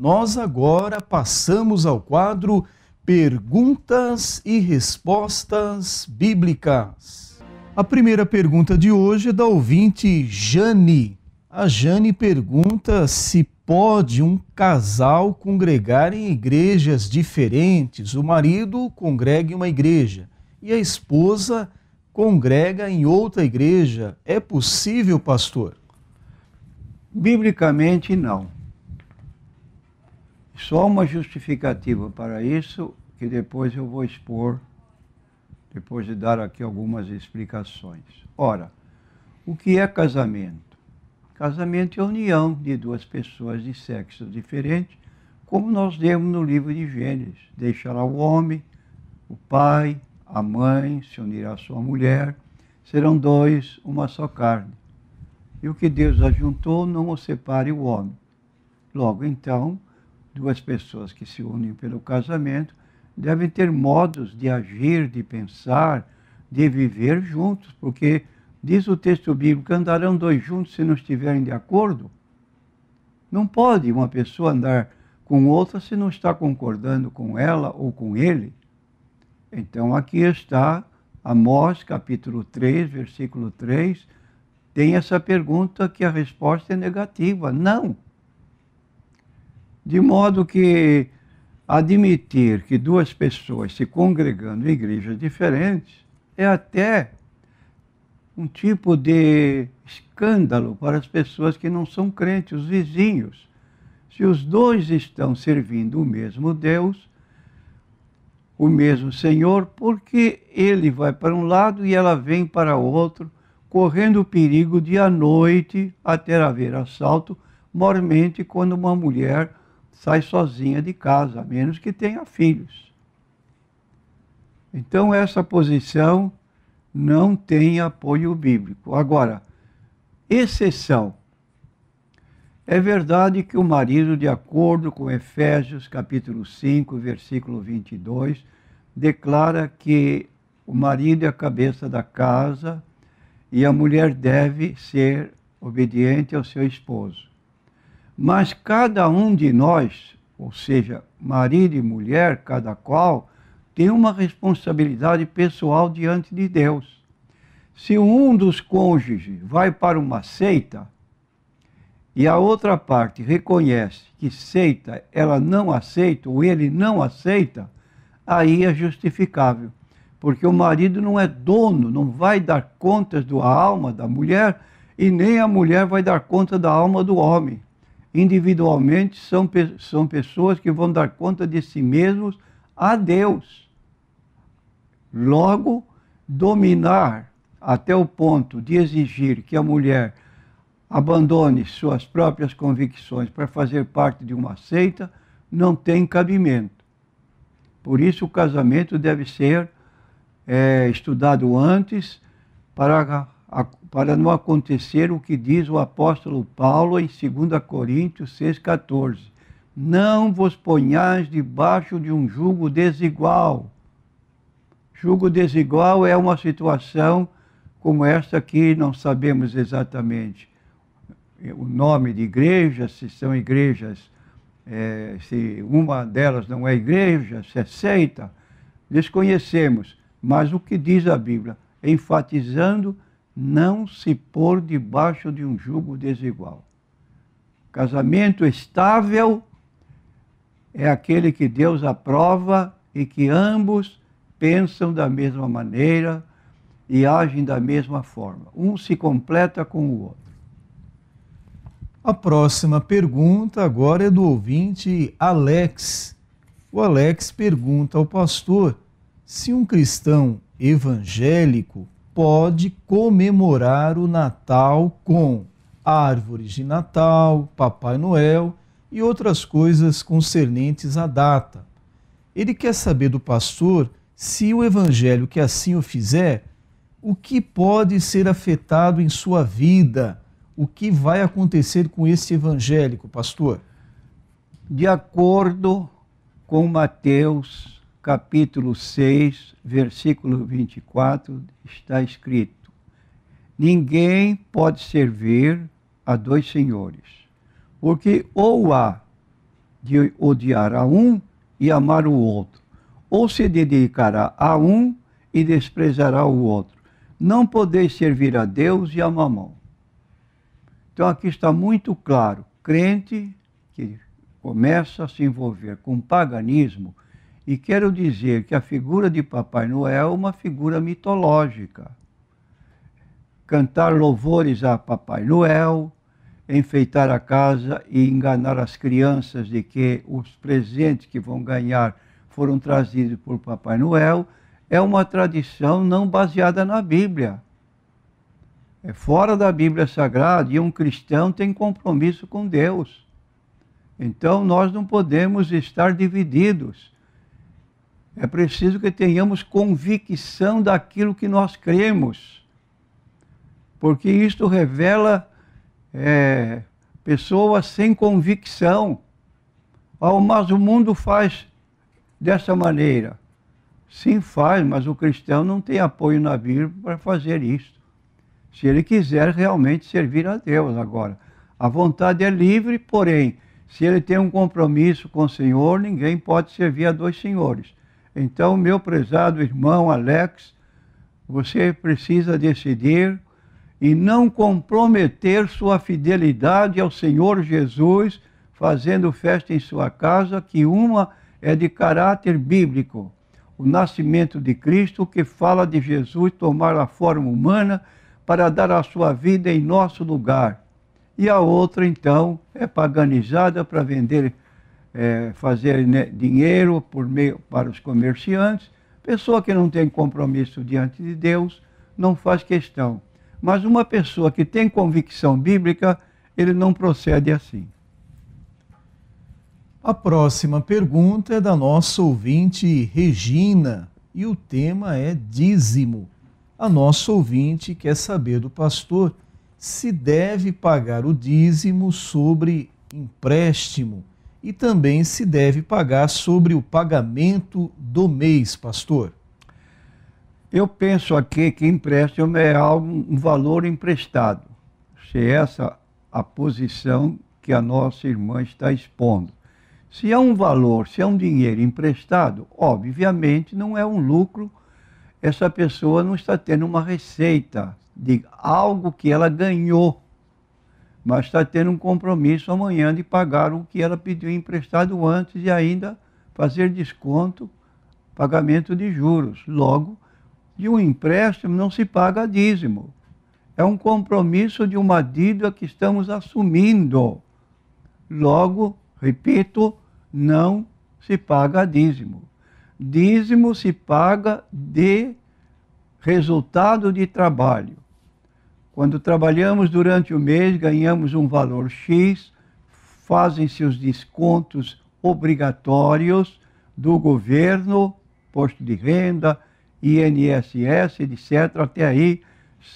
Nós agora passamos ao quadro Perguntas e Respostas Bíblicas. A primeira pergunta de hoje é da ouvinte Jane. A Jane pergunta se pode um casal congregar em igrejas diferentes. O marido congrega em uma igreja e a esposa congrega em outra igreja. É possível, pastor? Biblicamente, não. Só uma justificativa para isso, que depois eu vou expor, depois de dar aqui algumas explicações. Ora, o que é casamento? Casamento é a união de duas pessoas de sexo diferente, como nós lemos no livro de Gênesis. Deixará o homem, o pai, a mãe, se unirá à sua mulher, serão dois, uma só carne. E o que Deus ajuntou, não o separe o homem. Logo, então, duas pessoas que se unem pelo casamento devem ter modos de agir, de pensar, de viver juntos, porque diz o texto bíblico, andarão dois juntos se não estiverem de acordo. Não pode uma pessoa andar com outra se não está concordando com ela ou com ele. Então aqui está Amós, capítulo 3, versículo 3, tem essa pergunta que a resposta é negativa, não. De modo que admitir que duas pessoas se congregando em igrejas diferentes é até um tipo de escândalo para as pessoas que não são crentes, os vizinhos. Se os dois estão servindo o mesmo Deus, o mesmo Senhor, por que ele vai para um lado e ela vem para o outro, correndo o perigo de à noite até haver assalto, mormente quando uma mulher sai sozinha de casa, a menos que tenha filhos. Então essa posição não tem apoio bíblico. Agora, exceção. É verdade que o marido, de acordo com Efésios capítulo 5, versículo 22, declara que o marido é a cabeça da casa e a mulher deve ser obediente ao seu esposo. Mas cada um de nós, ou seja, marido e mulher, cada qual, tem uma responsabilidade pessoal diante de Deus. Se um dos cônjuges vai para uma seita e a outra parte reconhece que seita ela não aceita ou ele não aceita, aí é justificável. Porque o marido não é dono, não vai dar contas da alma da mulher e nem a mulher vai dar conta da alma do homem. Individualmente são pessoas que vão dar conta de si mesmos a Deus. Logo, dominar até o ponto de exigir que a mulher abandone suas próprias convicções para fazer parte de uma seita não tem cabimento. Por isso o casamento deve ser estudado antes para não acontecer o que diz o apóstolo Paulo em 2 Coríntios 6,14. Não vos ponhais debaixo de um jugo desigual. Jugo desigual é uma situação como esta aqui, não sabemos exatamente o nome de igreja, se são igrejas, se uma delas não é igreja, se é seita, desconhecemos. Mas o que diz a Bíblia? Enfatizando não se pôr debaixo de um jugo desigual. Casamento estável é aquele que Deus aprova e que ambos pensam da mesma maneira e agem da mesma forma. Um se completa com o outro. A próxima pergunta agora é do ouvinte Alex. O Alex pergunta ao pastor se um cristão evangélico pode comemorar o Natal com árvores de Natal, Papai Noel e outras coisas concernentes à data. Ele quer saber do pastor se o evangelho que assim o fizer, o que pode ser afetado em sua vida. O que vai acontecer com esse evangélico, pastor? De acordo com Mateus, capítulo 6, versículo 24, está escrito: ninguém pode servir a dois senhores, porque ou há de odiar a um e amar o outro, ou se dedicará a um e desprezará o outro. Não podeis servir a Deus e a Mamão. Então aqui está muito claro, crente que começa a se envolver com paganismo, e quero dizer que a figura de Papai Noel é uma figura mitológica. Cantar louvores a Papai Noel, enfeitar a casa e enganar as crianças de que os presentes que vão ganhar foram trazidos por Papai Noel, é uma tradição não baseada na Bíblia. É fora da Bíblia Sagrada, e um cristão tem compromisso com Deus. Então nós não podemos estar divididos. É preciso que tenhamos convicção daquilo que nós cremos, porque isto revela pessoas sem convicção. Mas o mundo faz dessa maneira. Sim, faz, mas o cristão não tem apoio na Bíblia para fazer isso. Se ele quiser realmente servir a Deus. Agora, a vontade é livre, porém, se ele tem um compromisso com o Senhor, ninguém pode servir a dois senhores. Então, meu prezado irmão Alex, você precisa decidir e não comprometer sua fidelidade ao Senhor Jesus, fazendo festa em sua casa, que uma é de caráter bíblico. O nascimento de Cristo, que fala de Jesus tomar a forma humana para dar a sua vida em nosso lugar. E a outra, então, é paganizada para vender, fazer dinheiro para os comerciantes. Pessoa que não tem compromisso diante de Deus não faz questão. Mas uma pessoa que tem convicção bíblica, ele não procede assim. A próxima pergunta é da nossa ouvinte Regina, e o tema é dízimo. A nossa ouvinte quer saber do pastor se deve pagar o dízimo sobre empréstimo e também se deve pagar sobre o pagamento do mês, pastor. Eu penso aqui que empréstimo é um valor emprestado. Se essa a posição que a nossa irmã está expondo. Se é um valor, se é um dinheiro emprestado, obviamente não é um lucro, essa pessoa não está tendo uma receita de algo que ela ganhou, mas está tendo um compromisso amanhã de pagar o que ela pediu emprestado antes e ainda fazer desconto, pagamento de juros. Logo, de um empréstimo não se paga dízimo. É um compromisso de uma dívida que estamos assumindo. Logo, repito, não se paga dízimo. Dízimo se paga de resultado de trabalho. Quando trabalhamos durante o mês, ganhamos um valor X, fazem-se os descontos obrigatórios do governo, imposto de renda, INSS, etc. Até aí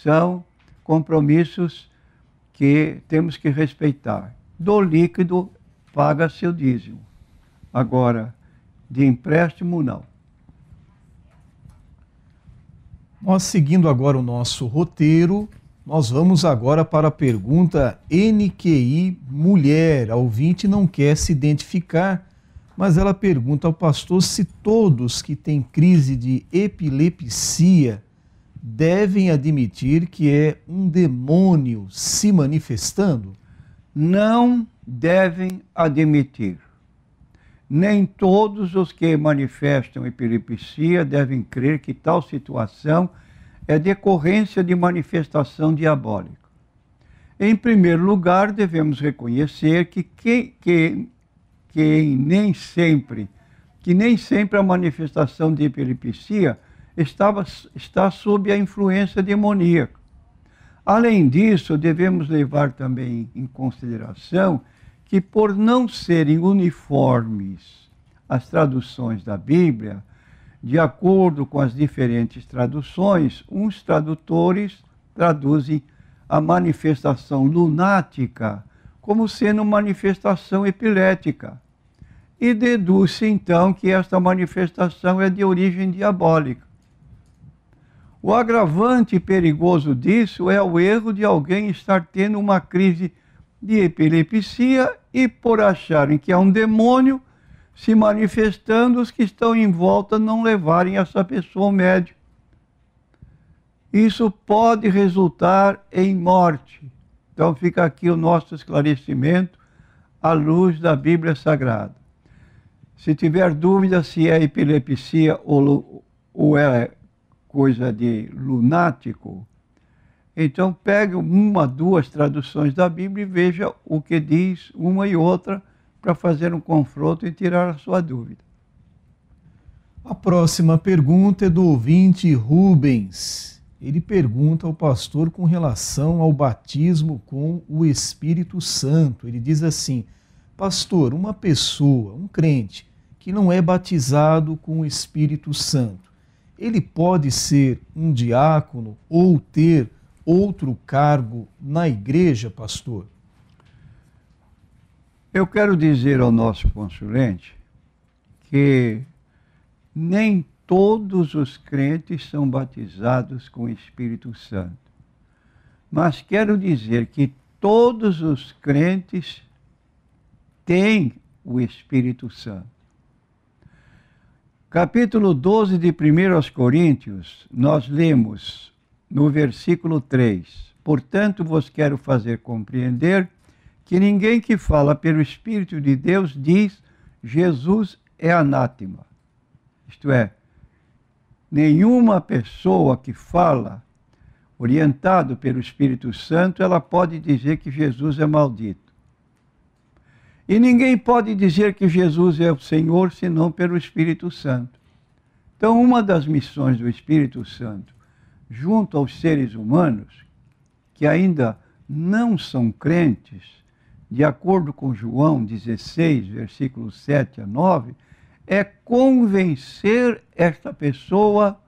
são compromissos que temos que respeitar. Do líquido, paga-se o dízimo. Agora, de empréstimo, não. Nós, seguindo agora o nosso roteiro, nós vamos agora para a pergunta NQI Mulher. A ouvinte não quer se identificar, mas ela pergunta ao pastor se todos que têm crise de epilepsia devem admitir que é um demônio se manifestando? Não devem admitir. Nem todos os que manifestam epilepsia devem crer que tal situação é decorrência de manifestação diabólica. Em primeiro lugar, devemos reconhecer que nem sempre a manifestação de epilepsia está sob a influência demoníaca. Além disso, devemos levar também em consideração que, por não serem uniformes as traduções da Bíblia, de acordo com as diferentes traduções, uns tradutores traduzem a manifestação lunática como sendo manifestação epilética e deduz-se então que esta manifestação é de origem diabólica. O agravante perigoso disso é o erro de alguém estar tendo uma crise de epilepsia e por acharem que é um demônio se manifestando, os que estão em volta não levarem essa pessoa ao médico. Isso pode resultar em morte. Então fica aqui o nosso esclarecimento à luz da Bíblia Sagrada. Se tiver dúvida se é epilepsia ou é coisa de lunático, então pegue uma, duas traduções da Bíblia e veja o que diz uma e outra para fazer um confronto e tirar a sua dúvida. A próxima pergunta é do ouvinte Rubens. Ele pergunta ao pastor com relação ao batismo com o Espírito Santo. Ele diz assim: pastor, uma pessoa, um crente, que não é batizado com o Espírito Santo, ele pode ser um diácono ou ter outro cargo na igreja, pastor? Eu quero dizer ao nosso consulente que nem todos os crentes são batizados com o Espírito Santo. Mas quero dizer que todos os crentes têm o Espírito Santo. Capítulo 12 de 1 Coríntios, nós lemos no versículo 3: portanto, vos quero fazer compreender que ninguém que fala pelo Espírito de Deus diz Jesus é anátema. Isto é, nenhuma pessoa que fala orientado pelo Espírito Santo, ela pode dizer que Jesus é maldito. E ninguém pode dizer que Jesus é o Senhor senão pelo Espírito Santo. Então, uma das missões do Espírito Santo, junto aos seres humanos, que ainda não são crentes, de acordo com João 16, versículos 7 a 9, é convencer esta pessoa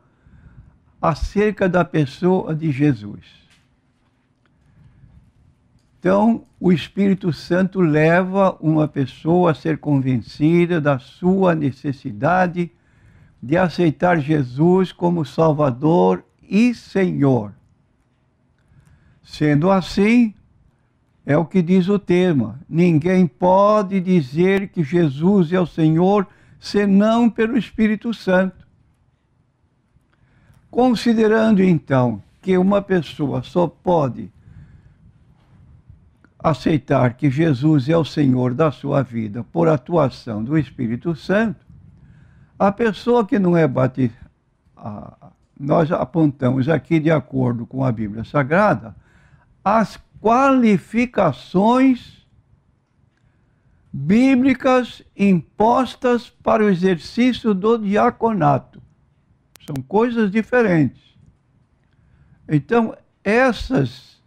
acerca da pessoa de Jesus. Então, o Espírito Santo leva uma pessoa a ser convencida da sua necessidade de aceitar Jesus como Salvador e Senhor. Sendo assim, é o que diz o tema: ninguém pode dizer que Jesus é o Senhor senão pelo Espírito Santo. Considerando então que uma pessoa só pode aceitar que Jesus é o Senhor da sua vida por atuação do Espírito Santo, a pessoa que não é batizada, nós apontamos aqui, de acordo com a Bíblia Sagrada, as qualificações bíblicas impostas para o exercício do diaconato. São coisas diferentes. Então, essas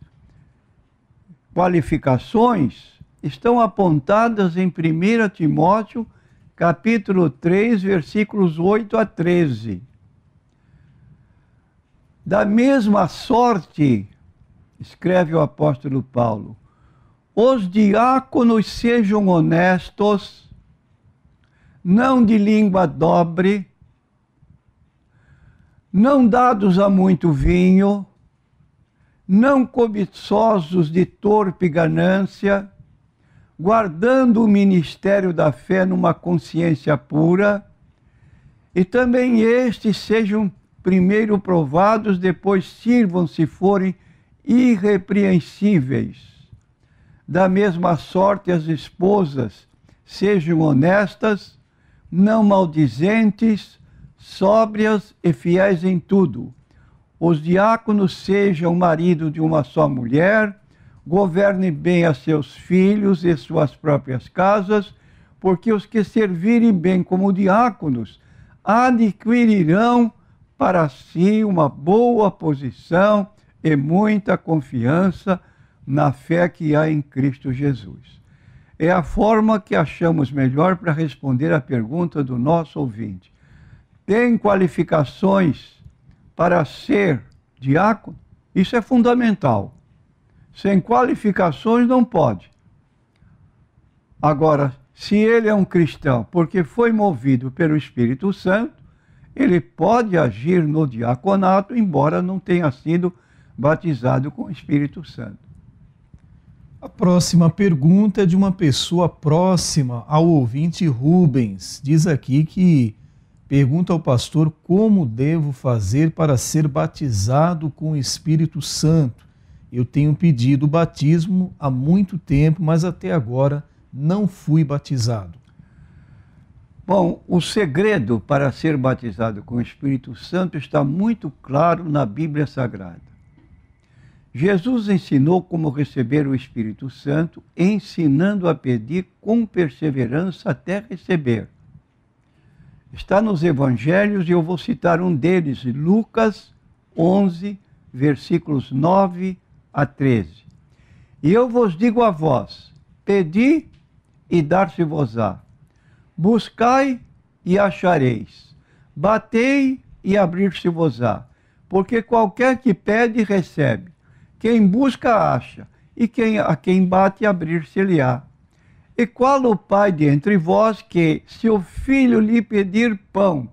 qualificações estão apontadas em 1 Timóteo, capítulo 3, versículos 8 a 13. Da mesma sorte, escreve o apóstolo Paulo, os diáconos sejam honestos, não de língua dobre, não dados a muito vinho, não cobiçosos de torpe ganância, guardando o ministério da fé numa consciência pura, e também estes sejam primeiro provados, depois sirvam se forem irrepreensíveis. Da mesma sorte as esposas sejam honestas, não maldizentes, sóbrias e fiéis em tudo. Os diáconos sejam marido de uma só mulher, governem bem a seus filhos e suas próprias casas, porque os que servirem bem como diáconos adquirirão para si uma boa posição e muita confiança na fé que há em Cristo Jesus. É a forma que achamos melhor para responder à pergunta do nosso ouvinte. Tem qualificações para ser diácono? Isso é fundamental. Sem qualificações não pode. Agora, se ele é um cristão porque foi movido pelo Espírito Santo, ele pode agir no diaconato, embora não tenha sido batizado com o Espírito Santo. A próxima pergunta é de uma pessoa próxima ao ouvinte Rubens. Diz aqui que pergunta ao pastor como devo fazer para ser batizado com o Espírito Santo. Eu tenho pedido o batismo há muito tempo, mas até agora não fui batizado. Bom, o segredo para ser batizado com o Espírito Santo está muito claro na Bíblia Sagrada. Jesus ensinou como receber o Espírito Santo, ensinando a pedir com perseverança até receber. Está nos Evangelhos e eu vou citar um deles, Lucas 11, versículos 9 a 13. E eu vos digo a vós, pedi e dar-se-vos-á. Buscai e achareis. Batei e abrir-se-vos-á. Porque qualquer que pede, recebe. Quem busca, acha. E a quem bate, abrir-se-lhe-á. E qual o pai de entre vós que, se o filho lhe pedir pão,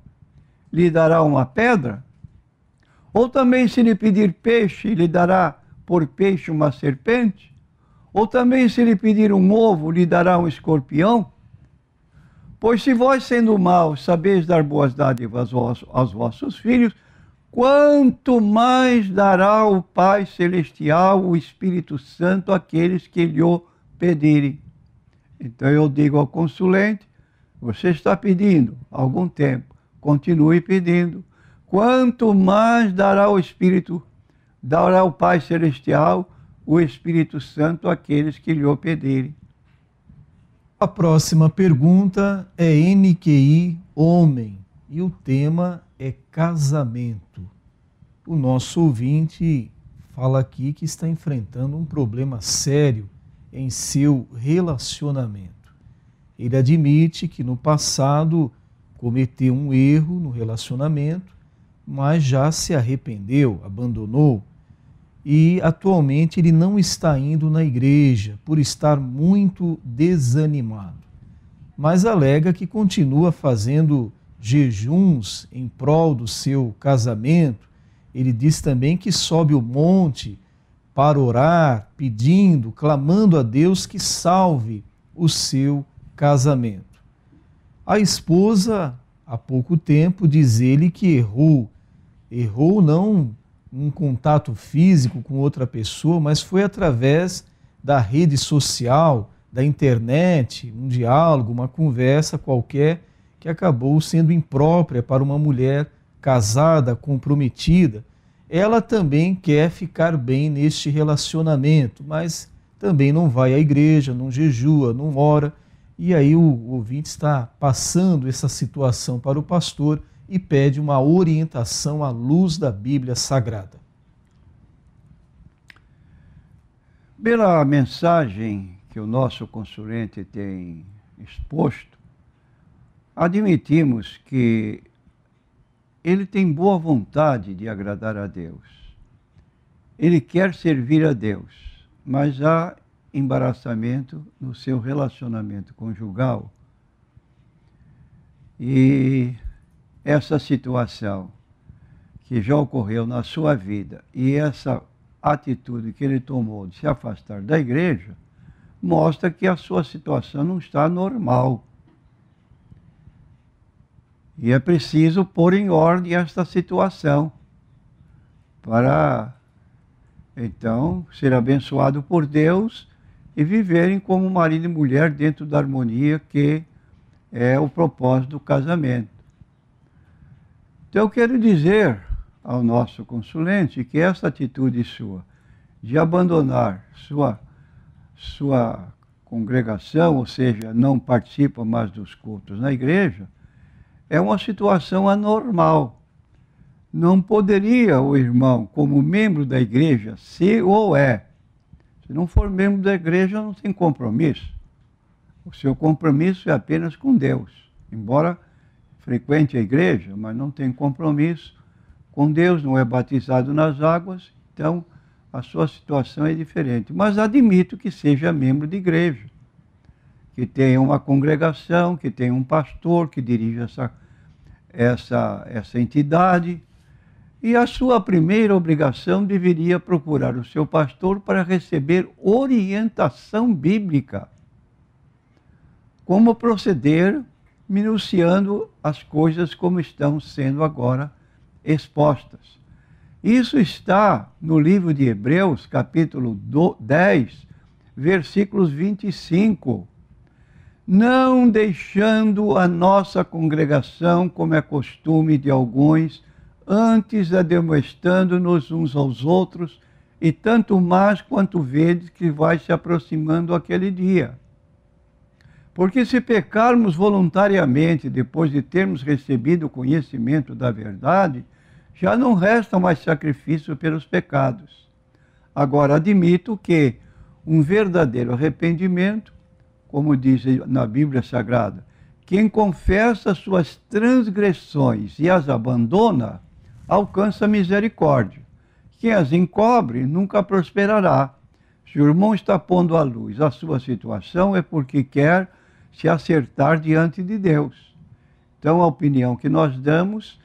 lhe dará uma pedra? Ou também, se lhe pedir peixe, lhe dará por peixe uma serpente? Ou também, se lhe pedir um ovo, lhe dará um escorpião? Pois se vós, sendo maus, sabeis dar boas dádivas aos vossos filhos, quanto mais dará o Pai Celestial, o Espírito Santo, àqueles que lhe o pedirem. Então eu digo ao consulente, você está pedindo há algum tempo, continue pedindo. Quanto mais dará o Espírito, dará o Pai Celestial, o Espírito Santo, àqueles que lhe o pedirem. A próxima pergunta é NQI Homem e o tema é casamento. O nosso ouvinte fala aqui que está enfrentando um problema sério em seu relacionamento. Ele admite que no passado cometeu um erro no relacionamento, mas já se arrependeu, abandonou. E atualmente ele não está indo na igreja por estar muito desanimado. Mas alega que continua fazendo jejuns em prol do seu casamento. Ele diz também que sobe o monte para orar, pedindo, clamando a Deus que salve o seu casamento. A esposa, há pouco tempo, diz ele que errou. Errou não um contato físico com outra pessoa, mas foi através da rede social, da internet, um diálogo, uma conversa qualquer que acabou sendo imprópria para uma mulher casada, comprometida. Ela também quer ficar bem neste relacionamento, mas também não vai à igreja, não jejua, não ora. E aí o ouvinte está passando essa situação para o pastor e pede uma orientação à luz da Bíblia Sagrada. Pela mensagem que o nosso consulente tem exposto, admitimos que ele tem boa vontade de agradar a Deus. Ele quer servir a Deus, mas há embaraçamento no seu relacionamento conjugal. E essa situação que já ocorreu na sua vida e essa atitude que ele tomou de se afastar da igreja mostra que a sua situação não está normal. E é preciso pôr em ordem esta situação para, então, ser abençoado por Deus e viverem como marido e mulher dentro da harmonia que é o propósito do casamento. Então, eu quero dizer ao nosso consulente que essa atitude sua de abandonar sua congregação, ou seja, não participa mais dos cultos na igreja, é uma situação anormal. Não poderia o irmão, como membro da igreja, ser ou é. Se não for membro da igreja, não tem compromisso. O seu compromisso é apenas com Deus. Embora frequente a igreja, mas não tem compromisso com Deus, não é batizado nas águas, então a sua situação é diferente. Mas admito que seja membro de igreja, que tenha uma congregação, que tenha um pastor que dirija essa entidade, E a sua primeira obrigação deveria procurar o seu pastor para receber orientação bíblica. Como proceder, minuciando as coisas como estão sendo agora expostas. Isso está no livro de Hebreus, capítulo 10, versículos 25. Não deixando a nossa congregação, como é costume de alguns, antes admoestando-nos uns aos outros, e tanto mais quanto vedes que vai se aproximando aquele dia. Porque se pecarmos voluntariamente, depois de termos recebido o conhecimento da verdade, já não resta mais sacrifício pelos pecados. Agora, admito que um verdadeiro arrependimento, como diz na Bíblia Sagrada, quem confessa suas transgressões e as abandona, alcança misericórdia. Quem as encobre nunca prosperará. Se o irmão está pondo à luz a sua situação, é porque quer se acertar diante de Deus. Então, a opinião que nós damos,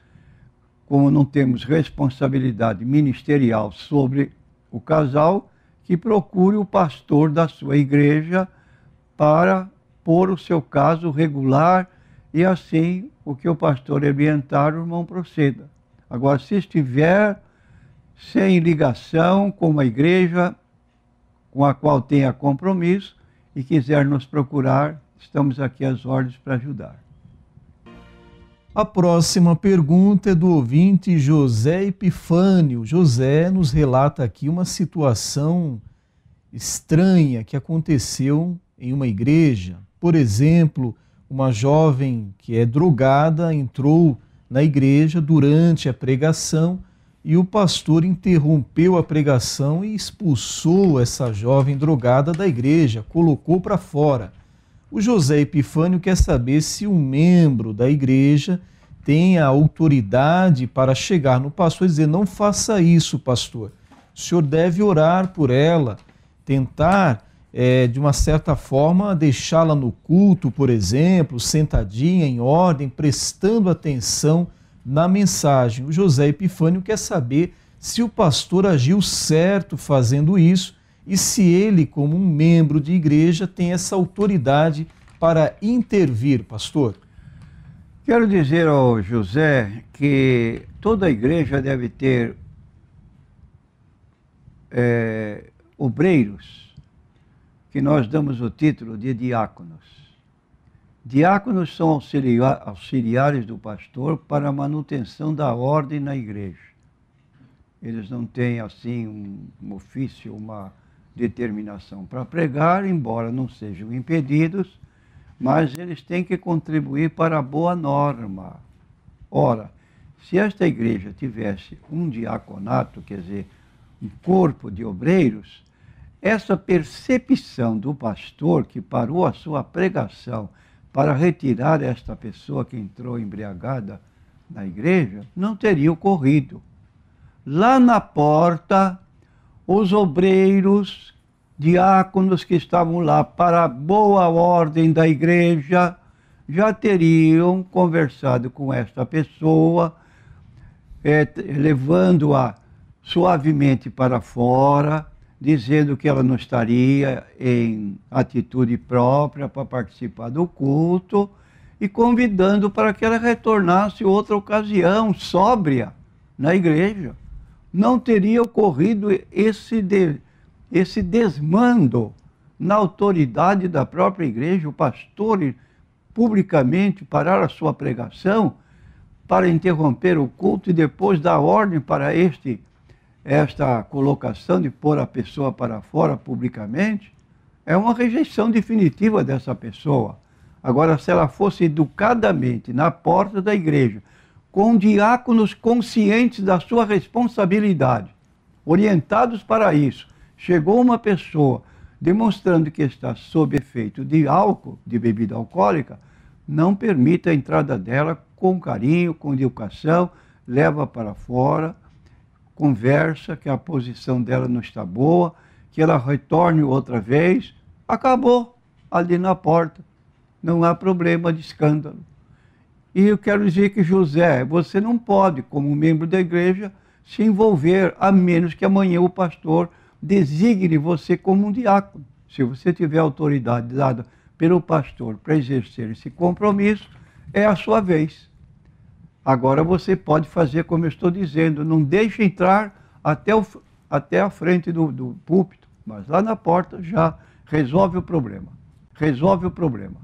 como não temos responsabilidade ministerial sobre o casal, que procure o pastor da sua igreja para pôr o seu caso regular e assim o que o pastor orientar, o irmão proceda. Agora, se estiver sem ligação com uma igreja com a qual tenha compromisso e quiser nos procurar, estamos aqui às ordens para ajudar. A próxima pergunta é do ouvinte José Epifânio. José nos relata aqui uma situação estranha que aconteceu em uma igreja. Por exemplo, uma jovem que é drogada entrou na igreja durante a pregação e o pastor interrompeu a pregação e expulsou essa jovem drogada da igreja, colocou para fora. O José Epifânio quer saber se um membro da igreja tem a autoridade para chegar no pastor e dizer: não faça isso, pastor. O senhor deve orar por ela, tentar, de uma certa forma, deixá-la no culto, por exemplo, sentadinha, em ordem, prestando atenção na mensagem. O José Epifânio quer saber se o pastor agiu certo fazendo isso e se ele, como um membro de igreja, tem essa autoridade para intervir, pastor. Quero dizer ao José que toda igreja deve ter obreiros, que nós damos o título de diáconos. Diáconos são auxiliares do pastor para a manutenção da ordem na igreja. Eles não têm, assim, um ofício, uma determinação para pregar, embora não sejam impedidos, mas eles têm que contribuir para a boa norma. Ora, se esta igreja tivesse um diaconato, quer dizer, um corpo de obreiros, essa percepção do pastor que parou a sua pregação para retirar esta pessoa que entrou embriagada na igreja, não teria ocorrido. Lá na porta, os obreiros, diáconos que estavam lá para a boa ordem da igreja, já teriam conversado com esta pessoa, levando-a suavemente para fora, dizendo que ela não estaria em atitude própria para participar do culto e convidando para que ela retornasse outra ocasião, sóbria, na igreja. Não teria ocorrido esse desmando na autoridade da própria igreja, o pastor publicamente parar a sua pregação para interromper o culto e depois dar ordem para esta colocação de pôr a pessoa para fora publicamente, é uma rejeição definitiva dessa pessoa. Agora, se ela fosse educadamente na porta da igreja, com diáconos conscientes da sua responsabilidade, orientados para isso, chegou uma pessoa demonstrando que está sob efeito de álcool, de bebida alcoólica, não permita a entrada dela com carinho, com educação, leva para fora, conversa que a posição dela não está boa, que ela retorne outra vez, acabou ali na porta. Não há problema de escândalo. E eu quero dizer que, José, você não pode, como membro da igreja, se envolver, a menos que amanhã o pastor designe você como um diácono. Se você tiver autoridade dada pelo pastor para exercer esse compromisso, é a sua vez. Agora você pode fazer como eu estou dizendo, não deixe entrar até a frente do púlpito, mas lá na porta já resolve o problema. Resolve o problema.